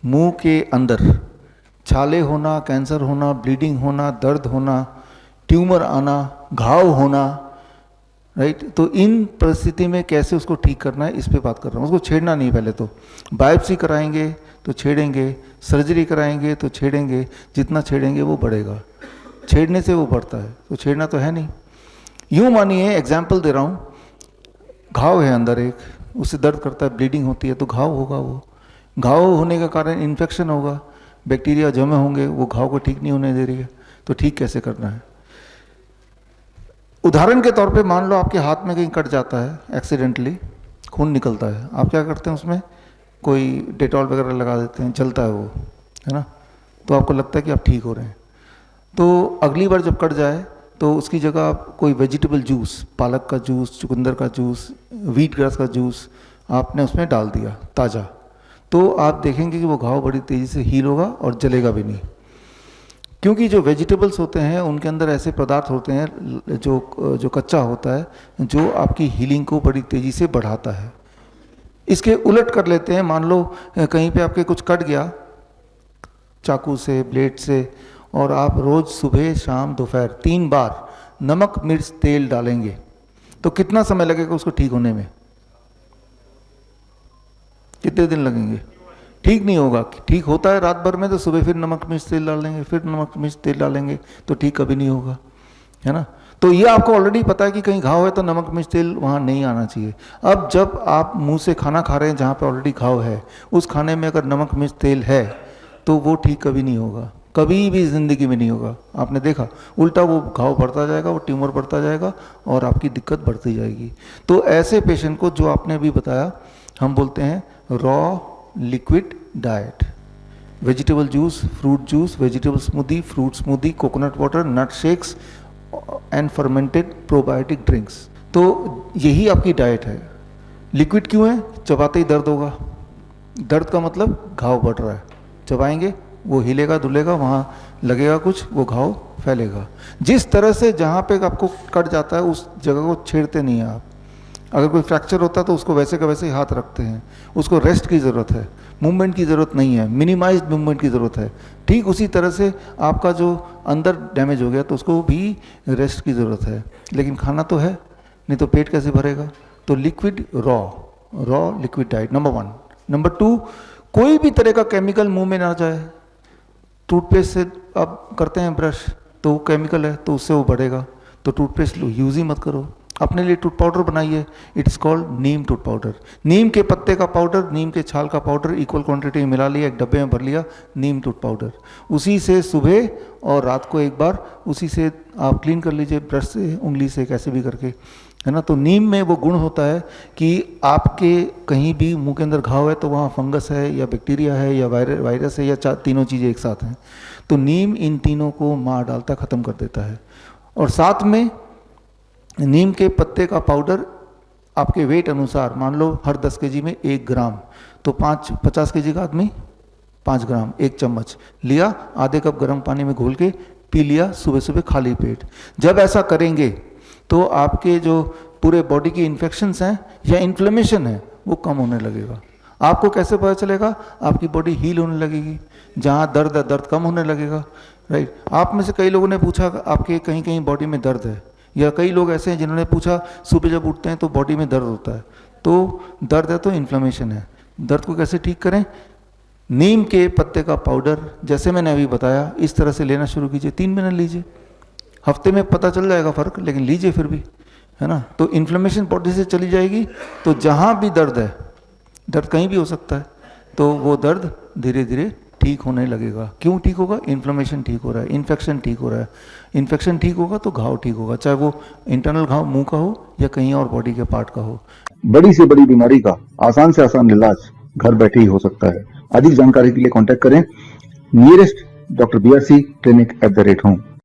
मुंह के अंदर छाले होना, कैंसर होना, ब्लीडिंग होना, दर्द होना, ट्यूमर आना, घाव होना, राइट। तो इन परिस्थिति में कैसे उसको ठीक करना है, इस पे बात कर रहा हूँ। उसको छेड़ना नहीं, पहले तो बायोप्सी कराएंगे तो छेड़ेंगे, सर्जरी कराएंगे तो छेड़ेंगे, जितना छेड़ेंगे वो बढ़ेगा, छेड़ने से वो बढ़ता है, तो छेड़ना तो है नहीं। यूँ मानिए, एग्जाम्पल दे रहा हूँ, घाव है अंदर एक, उससे दर्द करता है, ब्लीडिंग होती है, तो घाव होगा, वो घाव होने का कारण इन्फेक्शन होगा, बैक्टीरिया जमे होंगे, वो घाव को ठीक नहीं होने दे रही है, तो ठीक कैसे करना है। उदाहरण के तौर पे मान लो आपके हाथ में कहीं कट जाता है एक्सीडेंटली, खून निकलता है, आप क्या करते हैं, उसमें कोई डेटॉल वगैरह लगा देते हैं, चलता है वो, है ना, तो आपको लगता है कि आप ठीक हो रहे हैं। तो अगली बार जब कट जाए तो उसकी जगह आप कोई वेजिटेबल जूस, पालक का जूस, चुकंदर का जूस, व्हीट ग्रास का जूस आपने उसमें डाल दिया ताज़ा, तो आप देखेंगे कि वो घाव बड़ी तेज़ी से हील होगा और जलेगा भी नहीं। क्योंकि जो वेजिटेबल्स होते हैं उनके अंदर ऐसे पदार्थ होते हैं जो कच्चा होता है, जो आपकी हीलिंग को बड़ी तेज़ी से बढ़ाता है। इसके उलट कर लेते हैं, मान लो कहीं पे आपके कुछ कट गया चाकू से, ब्लेड से, और आप रोज़ सुबह शाम दोपहर 3 बार नमक मिर्च तेल डालेंगे, तो कितना समय लगेगा उसको ठीक होने में, कितने दिन लगेंगे। ठीक नहीं होगा। ठीक होता है रात भर में, तो सुबह फिर नमक मिर्च तेल डालेंगे, फिर नमक मिर्च तेल डालेंगे, तो ठीक कभी नहीं होगा, है ना। तो ये आपको ऑलरेडी पता है कि कहीं घाव है तो नमक मिर्च तेल वहाँ नहीं आना चाहिए। अब जब आप मुंह से खाना खा रहे हैं जहाँ पे ऑलरेडी घाव है, उस खाने में अगर नमक मिर्च तेल है तो वो ठीक कभी नहीं होगा, कभी भी ज़िंदगी में नहीं होगा। आपने देखा, उल्टा वो घाव बढ़ता जाएगा, वो ट्यूमर बढ़ता जाएगा और आपकी दिक्कत बढ़ती जाएगी। तो ऐसे पेशेंट को, जो आपने अभी बताया, हम बोलते हैं raw liquid diet, vegetable juice, fruit juice, vegetable smoothie, fruit smoothie, coconut water, nut shakes and fermented probiotic drinks. तो यही आपकी डाइट है। लिक्विड क्यों है? चबाते ही दर्द होगा, दर्द का मतलब घाव बढ़ रहा है, चबाएंगे वो हिलेगा धुलेगा, वहाँ लगेगा कुछ, वो घाव फैलेगा। जिस तरह से जहाँ पे आपको कट जाता है उस जगह को छेड़ते नहीं हैं आप। अगर कोई फ्रैक्चर होता है तो उसको वैसे का वैसे ही हाथ रखते हैं, उसको रेस्ट की ज़रूरत है, मूवमेंट की ज़रूरत नहीं है, मिनिमाइज्ड मूवमेंट की ज़रूरत है। ठीक उसी तरह से आपका जो अंदर डैमेज हो गया तो उसको भी रेस्ट की ज़रूरत है, लेकिन खाना तो है, नहीं तो पेट कैसे भरेगा। तो liquid raw liquid diet number 1। Number 2, कोई भी तरह का केमिकल मुंह में ना जाए। टूथपेस्ट से आप करते हैं ब्रश, तो वो केमिकल है, तो उससे वो बढ़ेगा, तो टूथपेस्ट यूज़ ही मत करो। अपने लिए टूथ पाउडर बनाइए, it is called neem tooth powder. नीम के पत्ते का पाउडर, नीम के छाल का पाउडर इक्वल क्वांटिटी में मिला लिया, एक डब्बे में भर लिया नीम टूथ पाउडर, उसी से सुबह और रात को एक बार उसी से आप क्लीन कर लीजिए, ब्रश से, उंगली से, कैसे भी करके, है ना। तो नीम में वो गुण होता है कि आपके कहीं भी मुंह के अंदर घाव है तो वहाँ फंगस है या बैक्टीरिया है या वायरस है या तीनों चीज़ें एक साथ हैं, तो नीम इन तीनों को मार डालता, ख़त्म कर देता है। और साथ में नीम के पत्ते का पाउडर आपके वेट अनुसार, मान लो हर 10 केजी में 1 ग्राम, तो 50 केजी का आदमी 5 ग्राम, 1 चम्मच लिया, आधे कप गर्म पानी में घोल के पी लिया सुबह सुबह खाली पेट। जब ऐसा करेंगे तो आपके जो पूरे बॉडी की इन्फेक्शंस हैं या इन्फ्लेमेशन है वो कम होने लगेगा। आपको कैसे पता चलेगा? आपकी बॉडी हील होने लगेगी, जहाँ दर्द है दर्द कम होने लगेगा, राइट। आप में से कई लोगों ने पूछा आपके कहीं कहीं बॉडी में दर्द है, या कई लोग ऐसे हैं जिन्होंने पूछा सुबह जब उठते हैं तो बॉडी में दर्द होता है, तो दर्द है तो इन्फ्लेमेशन है। दर्द को कैसे ठीक करें? नीम के पत्ते का पाउडर, जैसे मैंने अभी बताया, इस तरह से लेना शुरू कीजिए, 3 महीने लीजिए, हफ्ते में पता चल जाएगा फ़र्क, लेकिन लीजिए फिर भी, है ना। तो इन्फ्लेमेशन बॉडी से चली जाएगी, तो जहाँ भी दर्द है, दर्द कहीं भी हो सकता है, तो वो दर्द धीरे धीरे ठीक होने लगेगा। क्यों ठीक होगा? इन्फ्लेमेशन ठीक हो रहा है, इन्फेक्शन ठीक हो रहा है। इन्फेक्शन ठीक होगा तो घाव ठीक होगा, चाहे वो इंटरनल घाव मुंह का हो या कहीं और बॉडी के पार्ट का हो। बड़ी से बड़ी बीमारी का आसान से आसान इलाज घर बैठे ही हो सकता है। अधिक जानकारी के लिए कांटेक्ट करें nearest doctor BRC clinic @home।